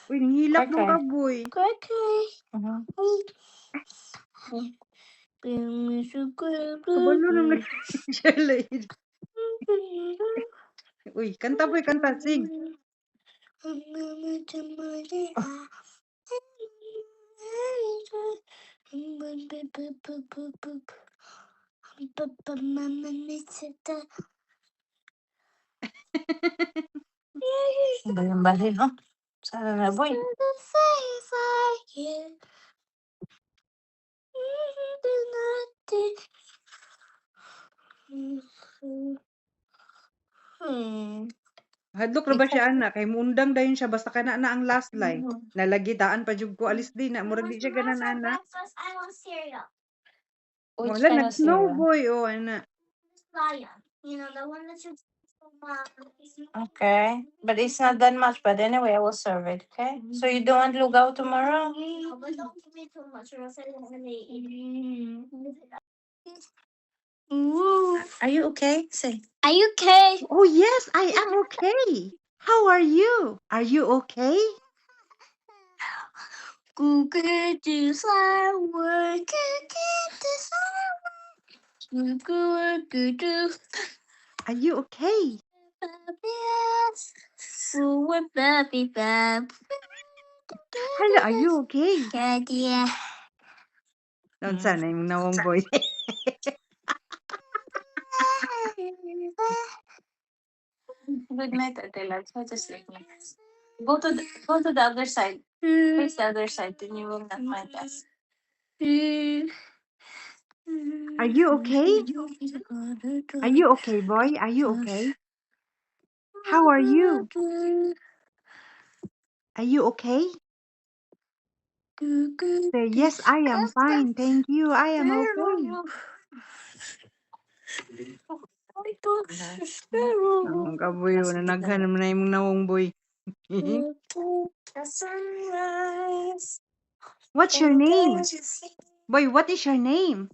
Uy, nanghilak dong Okay. ka, boy. Mhm. Kabalo naman Charlotte. Uy, kanta boy, kanta, sing. Baling-bali, no? Sana na, boy. Hadlok ra ba siya ana kay muundang dayon siya basta kana na ang last line. Nalagitaan pa jud ko alis din na murag di siya ganan ana. Which Wala kind of nag-snow cereal? boy o ana. Okay. But it's not that much. But anyway, I will serve it, okay? So you don't want lugaw tomorrow? Are you okay? Say. Are you okay? Oh yes, I am okay. How are you? Are you okay? Google do flower, Google do flower, Google Are you okay? Hello, are you okay? Yeah. Noon sana yung nawong boy. Good night, Adela. Try to sleep now. Go to the other side. Face the other side, then you will not mind us. Are you okay? Are you okay, boy? Are you okay? How are you? Are you okay? Say, yes, I am fine. Thank you. I am okay. Ang kaboy, nanaghan naman na yung nawong boy. What's your name? Boy, what is your name?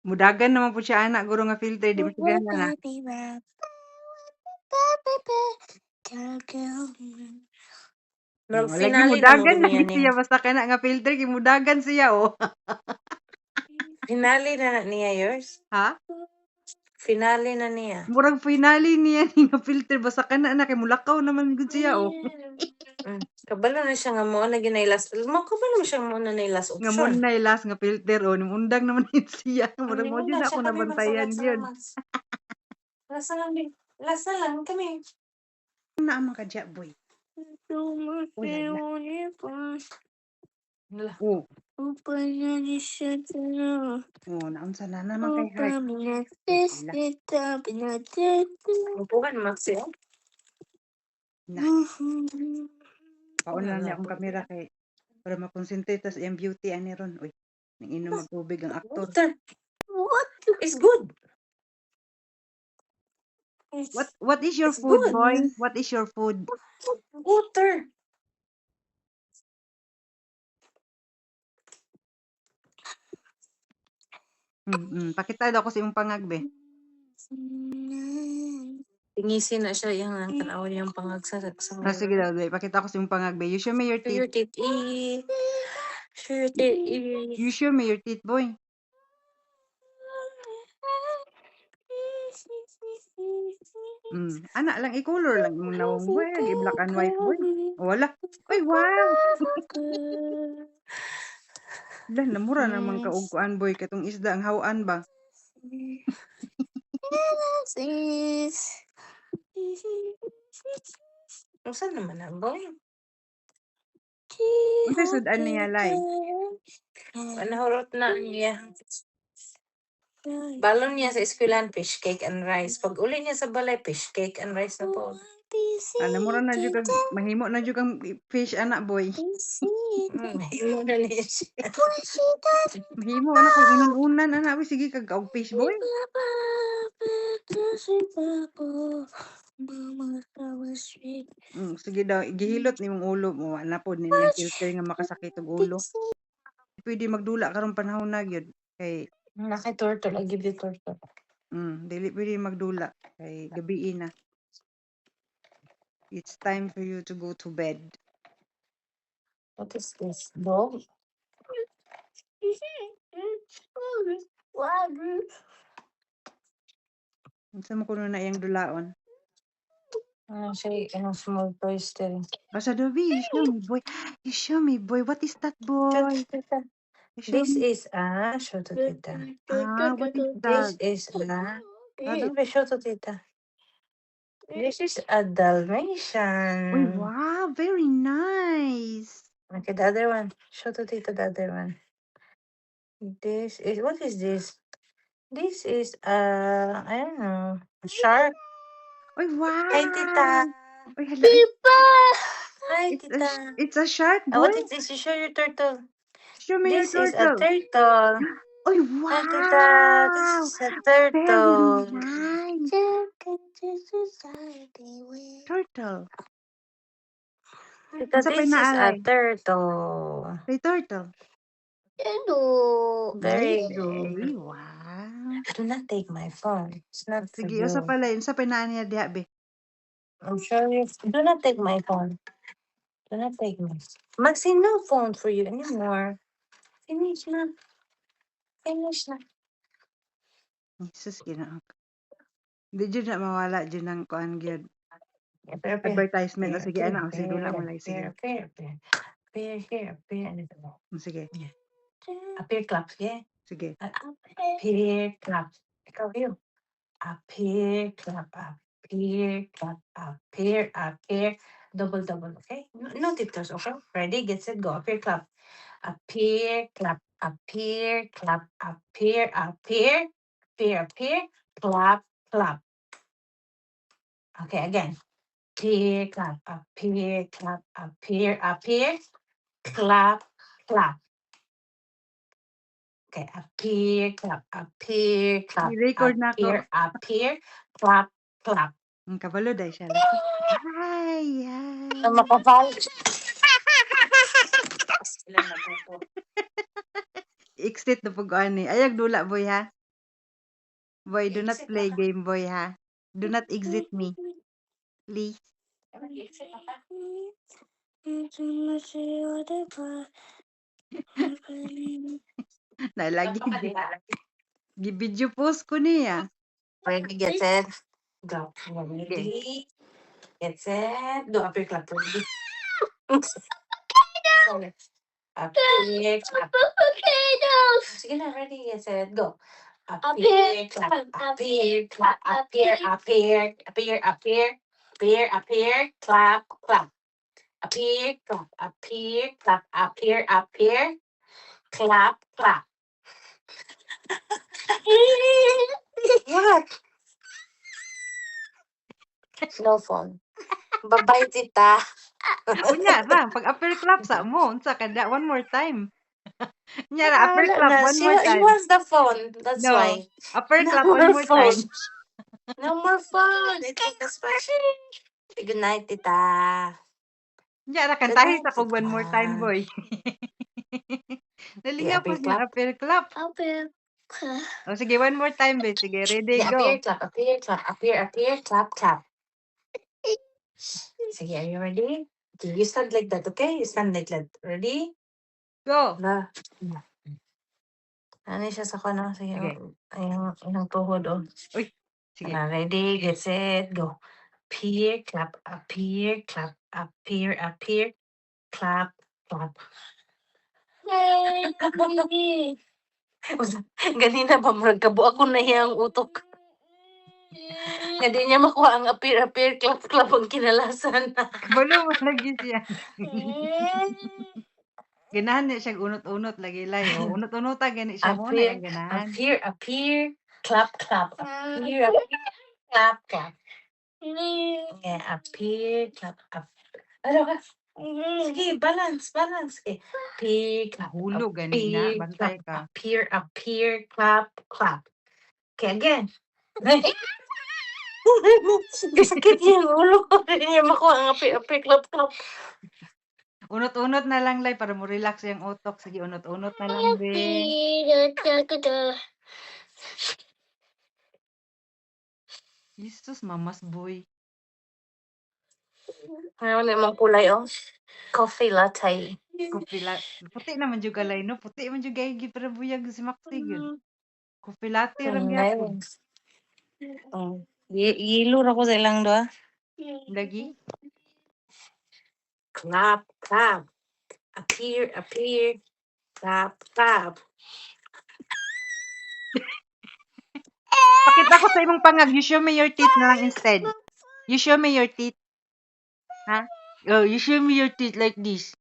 Mudagan naman po siya anak, guro nga filter, di masigana na. Lagi Finale na mo mudagan na niya siya, basta kana nga filter, kimudagan siya, oh. Finale na niya yours? Ha? Finale na niya. Murag finale niya ni nga filter, basta kana na, kay mulakaw naman gud siya, oh. Kabalo na siya nga mo na ginailas. Kabalo mo siya mo na nailas Nga mo option. na last nga filter, oh. Nimundang naman yun siya. Murag mo Hindi dyan na ako siya kami nabantayan yun. Lasa lang din. Lasa lang kami. Na ang mga kadya, boy. Oh. Oh, naunsa na naman kay heart. Upukan, Maxi. Na. Pauna niya akong kamera kay para makonsentrate tas iyang beauty ani ron. Uy, nang inom magtubig ang aktor. Water. What? It's good. What is your It's food, good. boy? What is your food? Water. Pakita daw ko sa imong pangagbe. Tingisin na siya yung tanaw niyang pangagsa sa Sige daw, pakita ko sa imong pangagbe. You show me your Show your teeth. teeth. Show your teeth. You show me your teeth, boy. Ana lang i-color lang imong nawong boy, i-black and white boy. Wala. Uy, wow. Lah, namura naman kaugkuan boy katong isda ang hawaan ba? Saan naman na, boy? Unsay sudan niya lay? Panahurot na niya. Balon niya sa eskwelahan, fish cake and rice. Pag uli niya sa balay, fish cake and rice na po. Namura na jud kag mahimo na jud kang fish anak boy. Mahimo na niya siya. Mahimo na kung inununan anak boy sige kag og fish boy. Sige daw gihilot nimong ulo mo na pod ni niyang filter nga makasakit og ulo. Pwede magdula karon panahon na gyud kay Nakay turtle, I give you turtle. dili pwede magdula Kay gabi na. It's time for you to go to bed. What is this? Dog? Unsa mo kuno na iyang dulaon? Siya, small toys din. Asa Dobby, you show me, boy. You show me, boy. What is that, Show boy? to tita. You show This me. is show to tita. What is This that? is don't be show to tita. This is a Uy, Dalmatian. wow, very nice. Okay, the other one. Show to tita the other one. This is, what is this? This is I don't know, a shark. Uy, Hi tita. wow. Uy, hala. Hi It's a, tita. it's a shark, boy. What is this? You show your turtle. Show me your This is a turtle. turtle. Uy, Hi tita. This wow. is a Very turtle. nice. Turtle. Tita, Unsa pa this is a inaalay? turtle. Kay turtle. Very Okay, good. wow. Do not take my phone. It's not for Sige, usa you. pa lay. Unsa pa inaan niya diha, be? I'm sure you. Do not take my phone. Do not take my. Maxine, no phone for you anymore. Finish na. Finish na. Jesus, ginaon. Di jud na mawala jud ng kuan gyud. Appear. Advertisement. O sige, ana. O sige, dula mo lay. Sige. Appear here. Appear. Sige. Appear clap. Yeah. Sige. Appear clap. Ikaw yun. Appear clap. Appear clap. Appear. Double. Okay. No tiptoes. Okay. Ready. Get set. Go. Appear clap. Appear clap. Appear clap. Appear. Clap. Okay. Again. Appear clap. Appear clap. Appear. Clap. Okay, appear, clap. I-record na ako. Appear, clap. Ang kabalo dahil siya. Laki. Hi! Makapal. Ilan na po? Exit na po ni. Ayag dula, boy, ha? Boy, do not play game, boy, ha? Do not exit me. Please. Nalagi. Gi-video post ko niya. Ready, get set, go. Ready, get set, go. Appear, clap. Ready. Appear, clap. Sige na, ready, get set, go. Appear, clap. Appear, clap. Appear, clap. Appear, clap. Appear, clap. What? No phone. Bye-bye, tita. Unya ra, pag upper clap sa mo, unsa kada one more time. Nya ra upper clap one more He time. wants the phone. That's No. why. Upper No clap more one more phone. time. No more phone. It's like a special. Good night, tita. Nya ra Good kantahin night, sa kog one more time, tita. boy. Nalingaw Appear, pa yung upper clap. O sige, one more time, be. Sige, ready, Yeah, go. appear, clap. Sige, are you ready? Okay, you stand like that, okay? You stand like that. Ready? Go. Ba. Ano siya sa kano? Sige, Sige. yung tuhod, oh. Uy, sige. Ready, get set, go. Appear, clap. Clap. Ganina ba, murag kabo ako na yung utok. Nga di niya makuha ang appear, clap ang kinalasan. Kabalo mo lagi siya. Ganahan niya siya unot-unot lagi lay. O, unot-unota gani siya mo na yung ganahan. Appear, clap. Appear, clap. Yeah, appear, clap. Ano ka? Sige, balance. Okay. Appear, clap. Hulog ganina, bantay ka. Appear, clap. Okay, again. Sakit yung ulo ko. Hindi niya makuha ang appear, clap. Unot-unot na lang lay para mo relax yung utok. Sige, unot-unot na lang be. Jesus, mamas boy. Ngayon namang kulay, oh. Coffee latte. Coffee latte. Puti naman jud kalay no. Puti man jud gay pero buyag si Maxi gyud. Coffee latte ra gyapon. Oh. Yelo ra ko sa ilang doa. Lagi. Clap, clap. Appear, appear. Clap, clap. Pakita ko sa imong pangag. You show me your teeth na lang instead. You show me your teeth. Ha? Oh, you show me your teeth like this.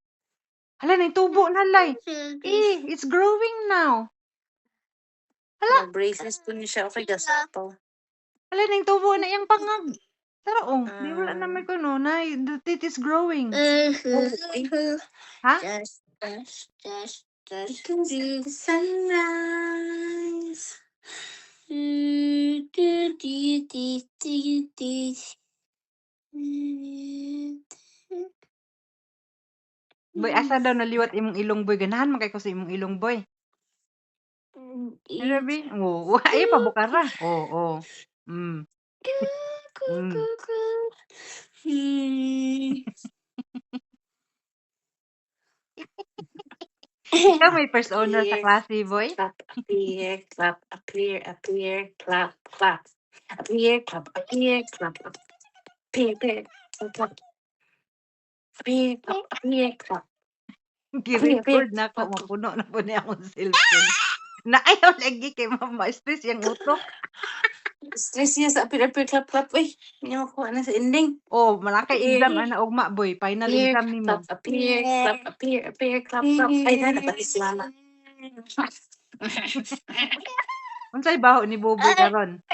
Hala, tubo na lay. It's growing now. Braces po niya siya. Okay, gasapaw. Hala, tubo na iyang pangag. Tara, di wala na may kuno na. The teeth is growing. Ha? You can see the sunrise. Boy, asa daw naliwat imong ilong boy. Ganahan man kay ko sa imong ilong boy. Grabe. Oo, ayaw pa bukara. Oo. Mm. Mm. Ikaw may first owner sa klase, boy. Clap, appear, clap, appear, appear, clap, clap. Appear, clap, appear, clap, appear, appear, clap. Appear, clap, appear, clap. Gi-record na ako. Mapuno na po niya akong cellphone. Na ayaw lagi kay mama. Stress yung utok. Stress niya sa appear, appear, clap, clap. Uy, hindi mo kuha na sa ending. Oh, malakay exam ana ugma boy. Final Appear, exam nimo. clap, appear, clap, appear, appear, clap, clap. Ay, na, nabalis lala. Unsay baho ni Boboy karon?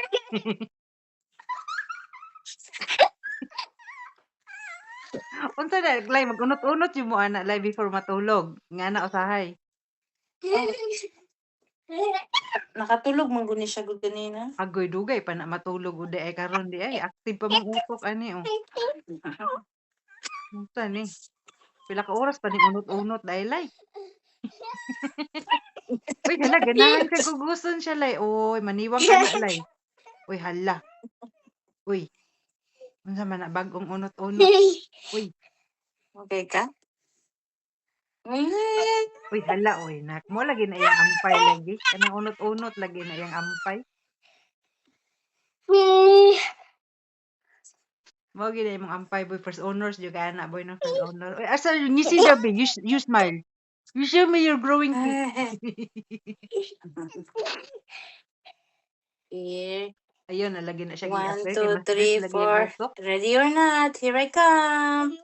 Unsa na lay magunot-unot yung mo ana lay before matulog. Nga na usahay. Nakatulog man guni siya gud kanina. Agoy dugay pa na matulog udi ay karon di ay active pa mang utok ani oh. Unsa ni? Pila ka oras pa ning unot-unot dai lay. Uy, hala ganahan siya guguson siya lay. Oy, maniwang ka na lay. Uy, hala. Uy. Unsa man na bagong unot-unot. Uy, Okay ka? uy hala oy nak. Mo lagi na iyang ampay lagi. Kanang unot-unot lagi na iyang ampay. Mo gid imong ampay boy first honors jud ka na boy no first honor. Uy, asa ni si Dabi, you smile. You show me your growing teeth. Here. Ayun, nalagi na siya 1, gi-apply. 2, 3, Lagi ang 4. utok. Ready or not? Here I come.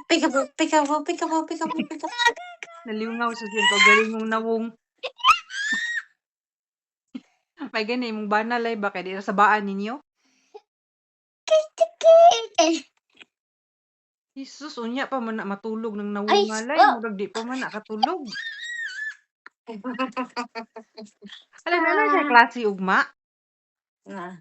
Peekaboo, peekaboo, peekaboo, peekaboo, peekaboo. Naliungaw sa siyang kagalingong nawong. May gani mong banalay ba kay di na sabaan ninyo? Jesus, unya pa man na matulog ng nawungalay. Murag di pa man nakatulog. Alam na siya klase ugma. Na.